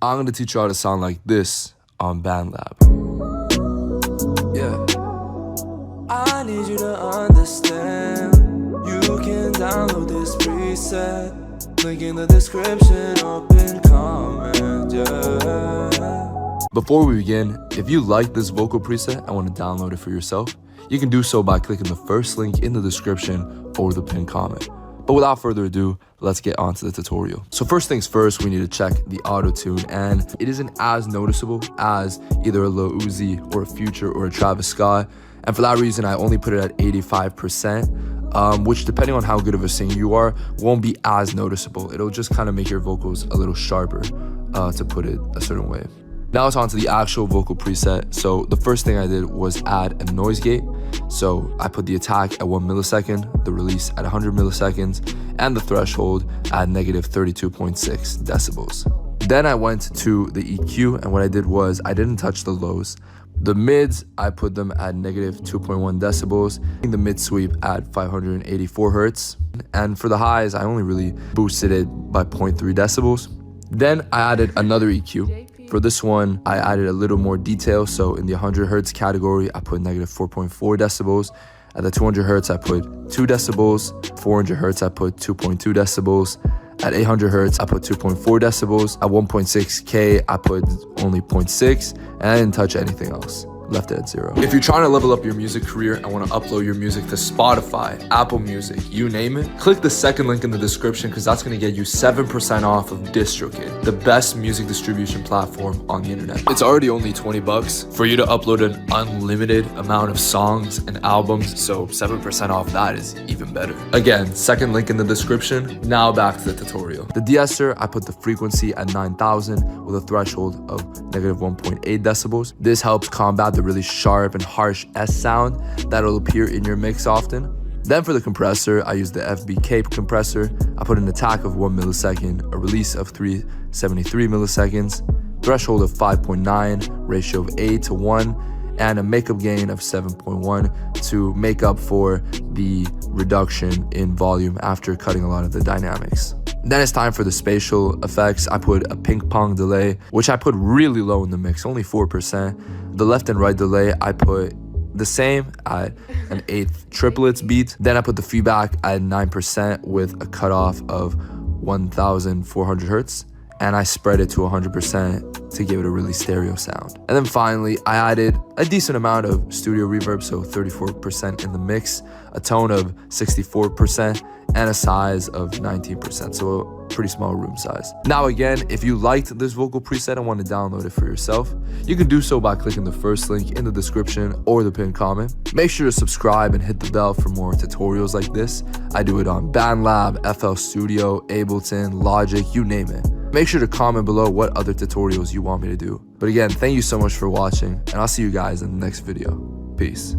I'm gonna teach you how to sound like this on Bandlab. Yeah. I need you to understand. You can download this preset. Link in the description, open comment, yeah. Before we begin, if you like this vocal preset and want to download it for yourself, you can do so by clicking the first link in the description or the pinned comment. But without further ado, let's get on to the tutorial. So first things first, we need to check the auto-tune, and it isn't as noticeable as either a Lil Uzi or a Future or a Travis Scott. And for that reason, I only put it at 85%, which depending on how good of a singer you are, won't be as noticeable. It'll just kind of make your vocals a little sharper, to put it a certain way. Now it's on to the actual vocal preset. So the first thing I did was add a noise gate. So I put the attack at 1 millisecond, the release at 100 milliseconds, and the threshold at negative 32.6 decibels. Then I went to the EQ, and what I did was I didn't touch the lows. The mids, I put them at negative 2.1 decibels, the mid sweep at 584 hertz. And for the highs, I only really boosted it by 0.3 decibels. Then I added another EQ. For this one, I added a little more detail. So in the 100 hertz category, I put negative 4.4 decibels. At the 200 hertz, I put 2 decibels. 400 hertz, I put 2.2 decibels. At 800 hertz, I put 2.4 decibels. At 1.6K, I put only 0.6, and I didn't touch anything else. Left it at 0. If you're trying to level up your music career and want to upload your music to Spotify, Apple Music, you name it, click the second link in the description because that's going to get you 7% off of DistroKid, the best music distribution platform on the internet. It's already only 20 bucks for you to upload an unlimited amount of songs and albums, so 7% off that is even better. Again, second link in the description. Now back to the tutorial. The de-esser, I put the frequency at 9,000 with a threshold of negative 1.8 decibels. This helps combat the really sharp and harsh S sound that'll appear in your mix often. Then for the compressor, I used the 𝐕𝐨𝐜 compressor. I put an attack of 1 millisecond, a release of 373 milliseconds, threshold of 5.9, ratio of 8:1, and a makeup gain of 7.1 to make up for the reduction in volume after cutting a lot of the dynamics. Then it's time for the spatial effects. I put a ping pong delay, which I put really low in the mix, only 4%. The left and right delay, I put the same at an 1/8 triplets beat. Then I put the feedback at 9% with a cutoff of 1,400 hertz. And I spread it to 100% to give it a really stereo sound. And then finally, I added a decent amount of studio reverb, so 34% in the mix, a tone of 64%, and a size of 19%, so a pretty small room size. Now again, if you liked this vocal preset and want to download it for yourself, you can do so by clicking the first link in the description or the pinned comment. Make sure to subscribe and hit the bell for more tutorials like this. I do it on Bandlab, FL Studio, Ableton, Logic, you name it. Make sure to comment below what other tutorials you want me to do. But again, thank you so much for watching, and I'll see you guys in the next video. Peace.